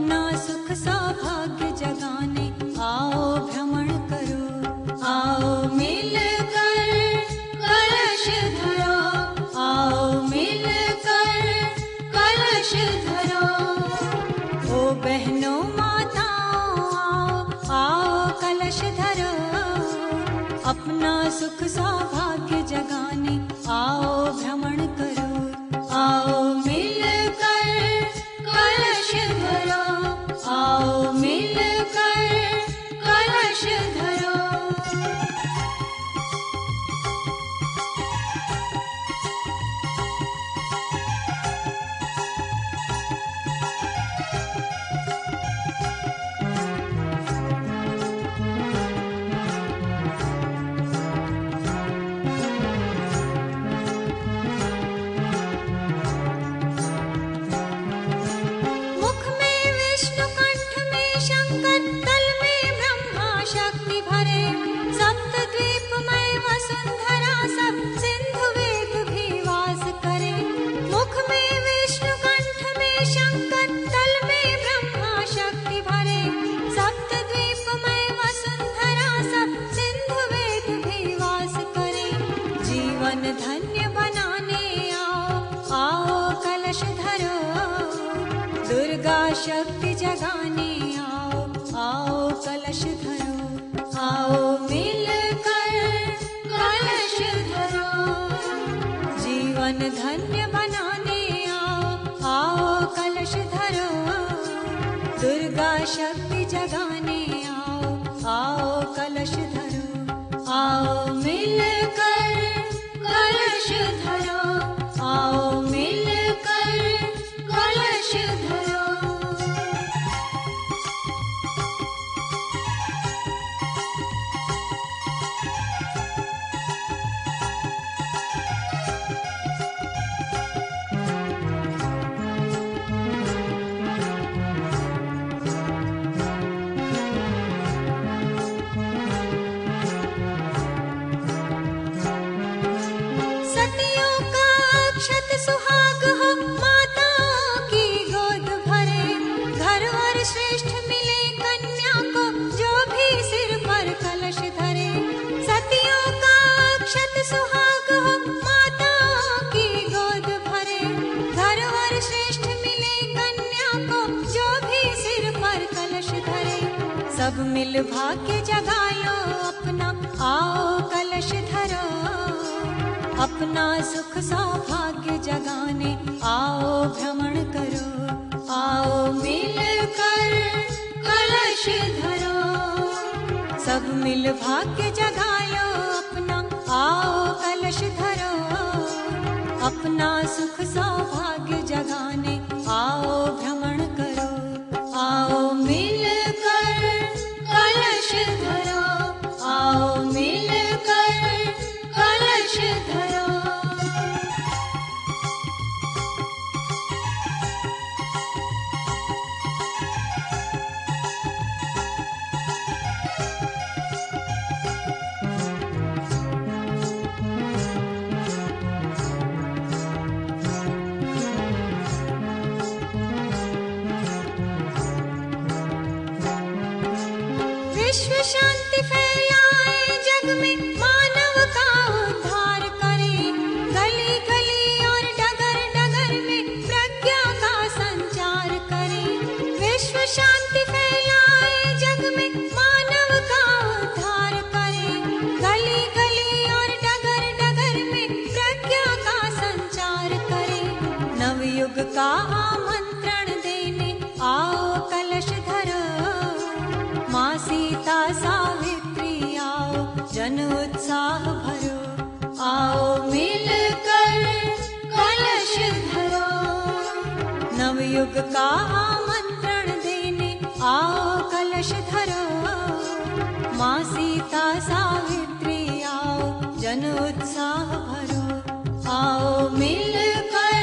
अपना सुख सौभाग्य जगाने आओ भ्रमण करो, आओ मिलकर कलश धरो, आओ मिलकर कलश धरो। ओ बहनों माताओं आओ, आओ कलश धरो, अपना सुख सौभाग्य जगाने आओ भ्रमण करो, आओ मिलकर कलश धरो, आओ मिलकर कलश धरो। धन्य बनाने आओ, आओ कलश धरो, दुर्गा शक्ति जगाने आओ, आओ कलश धरो, आओ मिलकर कलश धरो। जीवन धन्य बनाने आओ, आओ कलश धरो, दुर्गा शक्ति जगाने आओ, आओ कलश धरो, आओ मिलकर कलश धरो, आओ मिलकर कलश धरो। सुहाग हो माताओं की गोद भरे, घर और श्रेष्ठ मिले कन्या को जो भी सिर पर कलश धरे। सतियों का अक्षत सुहाग हो माताओं की गोद भरे, घर और श्रेष्ठ मिले कन्या को जो भी सिर पर कलश धरे। सब मिल भाग्य जगा लो अपना, आओ कलश धरो, अपना सुख सौभाग्य जगाने आओ भ्रमण करो, आओ मिलकर कलश धरो। सब मिल भाग्य जगा लो अपना, आओ कलश धरो, अपना सुख सौभाग्य जगाने आओ भ्रमण करो, आओ मिलकर कलश धरो, आओ मिलकर कलश धरो। विश्व शांति फैलाए जग में, मानव का उद्धार करे, गली गली और डगर डगर में प्रज्ञा का संचार करे। विश्व शांति फैलाए जग में, मानव का उद्धार करे, गली गली और डगर डगर में प्रज्ञा का संचार करे। नवयुग का आमंत्रण देने आओ कलश धरो, माँ सीता सावित्री आओ जन उत्साह भरो, आओ मिलकर कलश धरो। नवयुग का आमंत्रण देने आओ कलश धरो, माँ सीता सावित्री आओ जन उत्साह भरो, आओ मिलकर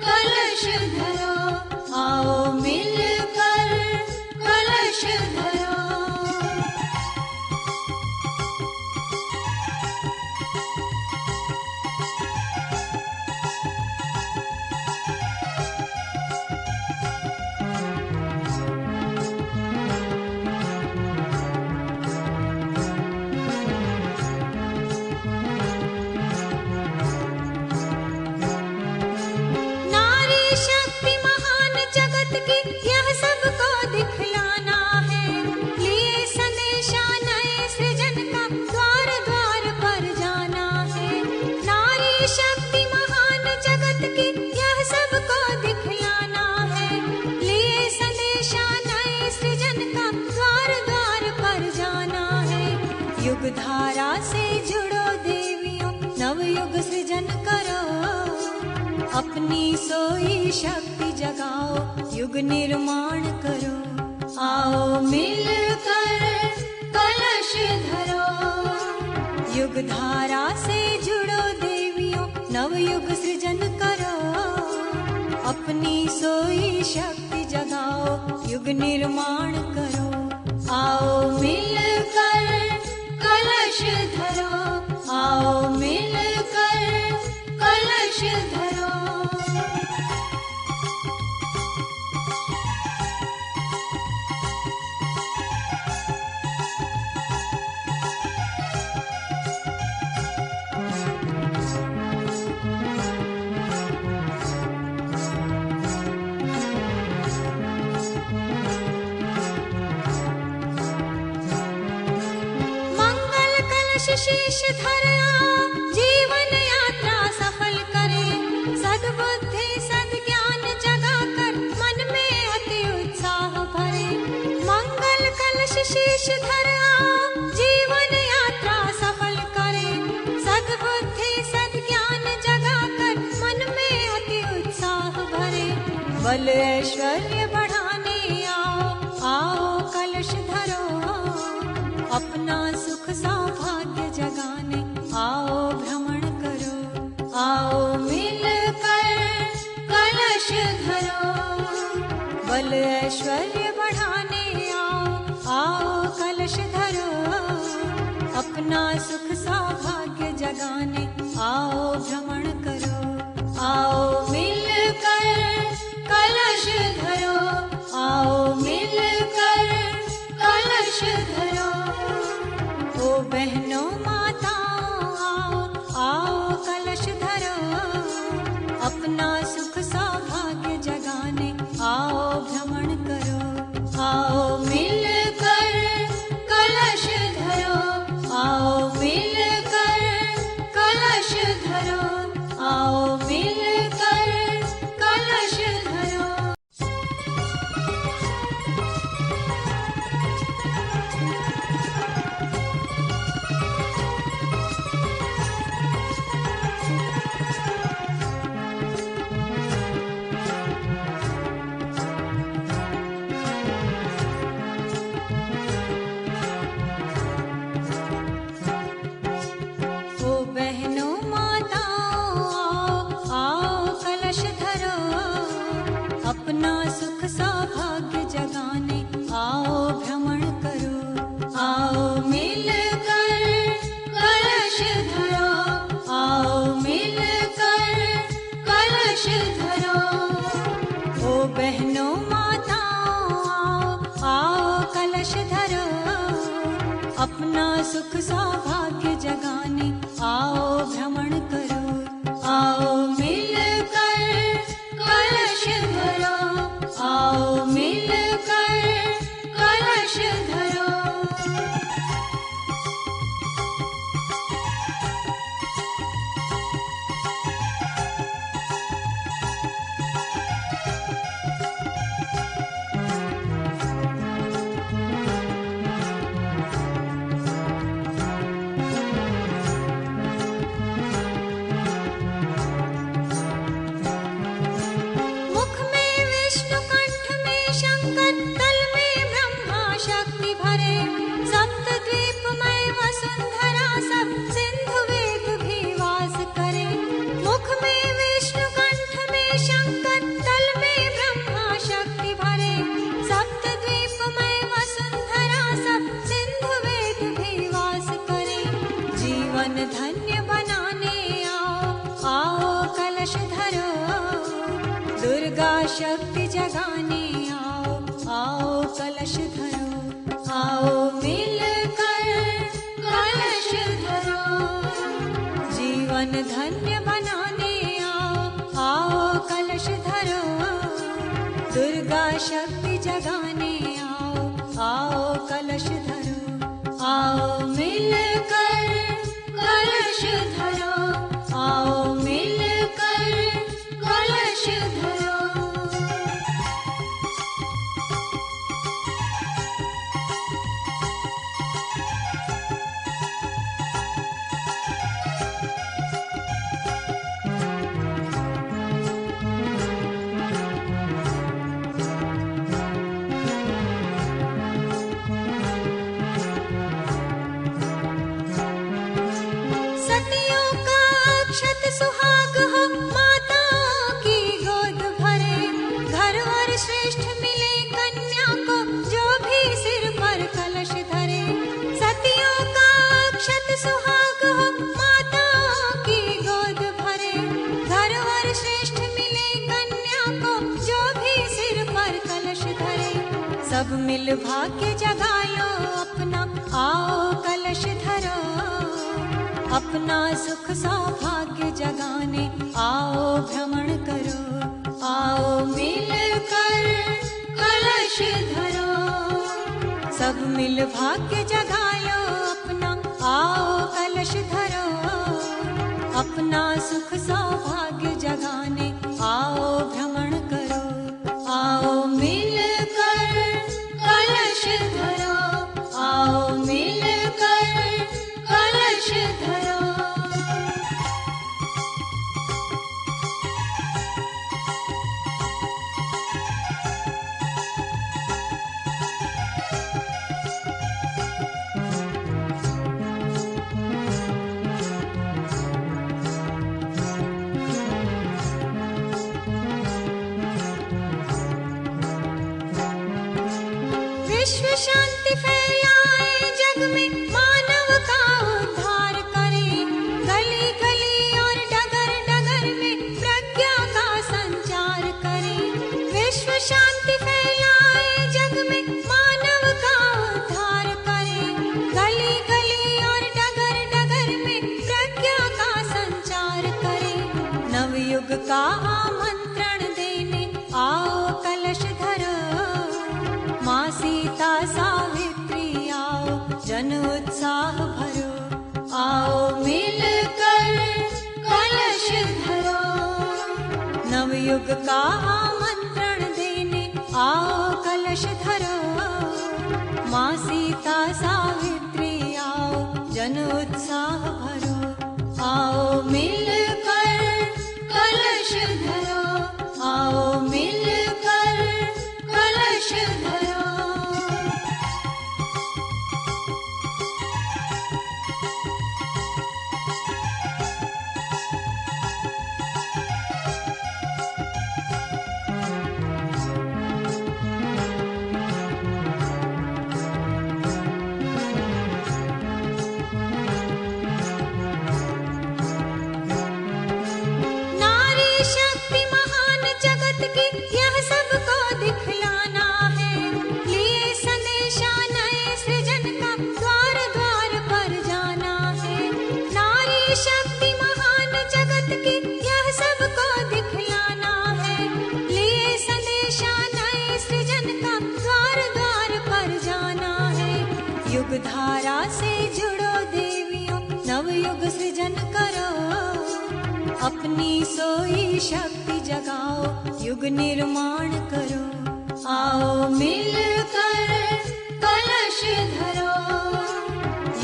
कलश धरो, आओ मिलकर कलश धरो। युग धारा से जुड़ो देवियों, नवयुग सृजन करो, अपनी सोई शक्ति जगाओ, युग निर्माण करो। आओ मिलकर कलश धरो, युग धारा से जुड़ो देवियों, नवयुग सृजन करो, अपनी सोई शक्ति जगाओ, युग निर्माण करो। आओ मिलकर कलश धरो, आओ मिलकर कलश धरो। शीश धरा जीवन यात्रा सफल करे, सद्बुद्धि सद्ज्ञान जगा कर मन में अति उत्साह भरे। मंगल कलश शीश धरा जीवन यात्रा सफल करे, सद्बुद्धि सद्ज्ञान जगा कर मन में अति उत्साह भरे। बल ऐश्वर्य बढ़ाने आओ, आओ कलश धरो, अपना सुख सौभाग्य जगाने आओ भ्रमण करो। आओ मिलकर कलश धरो, बल ऐश्वर्य बढ़ाने आओ, आओ कलश धरो, अपना सुख सौभाग्य जगाने आओ भ्रमण करो। आओ मिलकर कलश धरो, आओ मिलकर कलश धरो। ओ बहनों माताओं आओ, आओ कलश धरो, अपना सुख सौभाग्य जगाने आओ भ्रमण करो। आओ मिलकर कलश धरो, आओ मिलकर कलश धरो, आओ मिलकर कलश धरो। अपना सुख सौभाग्य जगाने आओ भ्रमण करो। आओ मिलकर कलश धरो, आओ मिलकर कलश धरो। ओ बहनों माताओं आओ, आओ कलश धरो, अपना सुख सौभाग्य जगाने आओ भ्रमण करो। आओ मिलकर कलश धरो, आओ मिलकर कलश धरो। धन्य बनाने आओ, आओ कलश धरो, दुर्गा शक्ति जगाने आओ, आओ कलश धरो। आओ मिलकर कलश धरो, जीवन धन्य बनाने आओ, आओ कलश धरो, दुर्गा शक्ति जगाने आओ, आओ कलश धरो। आओ मिलकर कलश धरो, आओ मिलकर कलश धरो। सब मिल भाग्य जगा लो अपना, आओ कलश धरो। अपना सुख सौभाग्य जगाने आओ भ्रमण करो। आओ मिलकर कलश धरो। सब मिल भाग्य जगा लो अपना, आओ कलश धरो। अपना सुख सौभाग्य जगाने आओ भ्रमण करो। आओ मिलकर कलश धरो। आओ मिलकर कलश धरो। विश्व शांति फैलाए जग में, मानव का उद्धार करे। गली गली और डगर डगर में प्रज्ञा का संचार करे। विश्व शांति फैलाए जग में, मानव का उद्धार करे। गली गली और डगर डगर में प्रज्ञा का संचार करे। नवयुग का आमंत्रण देने आओ कलश धरो। माँ सीता सावित्री आओ, जन उत्साह भरो। आओ मिलकर कलश धरो। नवयुग का आमंत्रण देने आओ कलश धरो। माँ सीता सावित्री आओ, जन उत्साह भरो। आओ मिलकर कलश धरो। आओ मिलकर कलश धरो। नारी शक्ति महान जगत की, यह सबको दिखलाना है। लिए संदेशा नए सृजन का, द्वार द्वार पर जाना है। नारी शक्ति महान जगत की, यह सबको दिखलाना है। लिए संदेशा नए सृजन का, द्वार द्वार पर जाना है। युग धारा से जुड़ो देवियों, नवयुग सृजन करो। अपनी सोई शक्ति जगाओ, युग निर्माण करो। आओ मिलकर कलश धरो।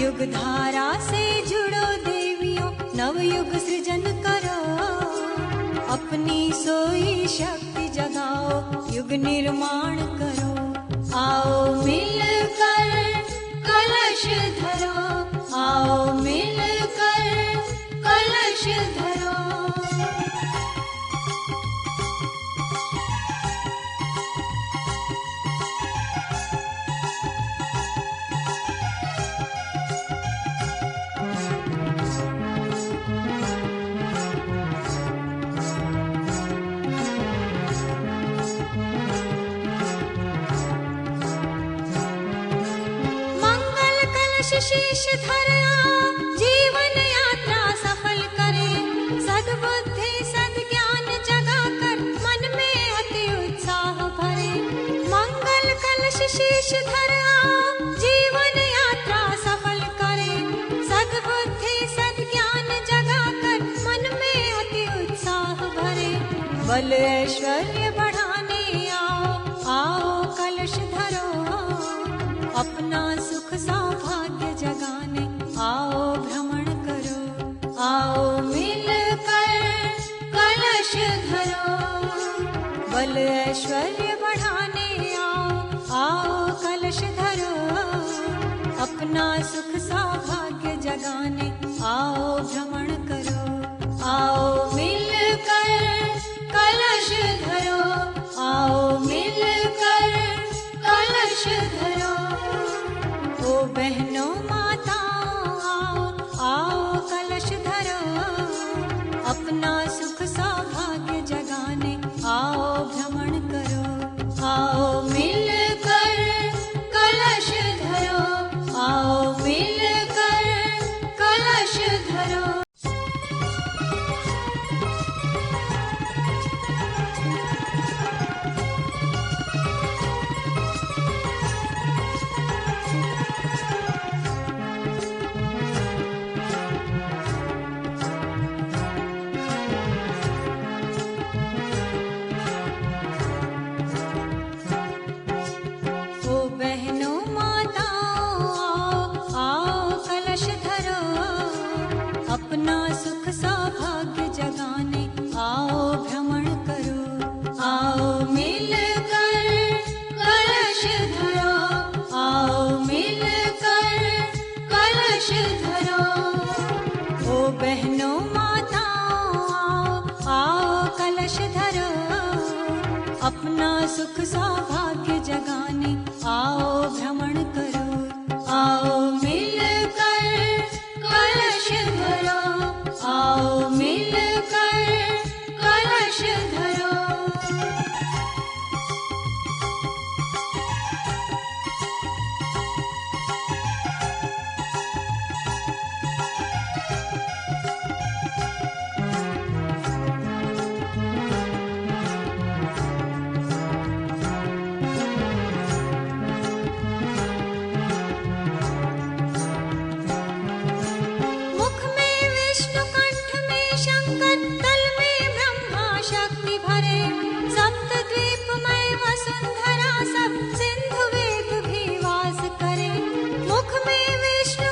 युग धारा से जुड़ो देवियों, नवयुग सृजन करो। अपनी सोई शक्ति जगाओ, युग निर्माण करो। आओ मिलकर कलश धरो। आओ मिलकर कलश धरो। मंगल कलश शीश धर आओ, जीवन यात्रा सफल करे। सद्बुद्धि सद्ज्ञान जगा कर, मन में अति उत्साह भरे। मंगल कलश शीश धर आओ, जीवन यात्रा सफल करे। सद्बुद्धि सद्ज्ञान जगा कर, मन में अति उत्साह भरे। बल ऐश्वर्य बढ़ाने आओ, आओ कलश धरो। अपना सुख सौभाग्य जगाने आओ भ्रमण करो। आओ मिलकर कलश धरो। बल ऐश्वर्य बढ़ाने आओ, आओ कलश धरो। अपना सुख सौभाग्य जगाने आओ भ्रमण करो। आओ मिलकर कलश धरो। आओ मिलकर कलश धरो। ओ बहनों माताओं आओ, आओ कलश धरो। अपना सुख सौभाग्य जगाने आओ भ्रमण करो। आओ मिलकर अपना सुख सौभाग्य जगाने आओ भ्रमण करो, आओ मिलकर कलश धरो, आओ मिलकर कलश धरो। मुख में विष्णु कंठ में शंकर, तल में ब्रह्मा शक्ति भरे, सप्त द्वीपमय वसुंधरा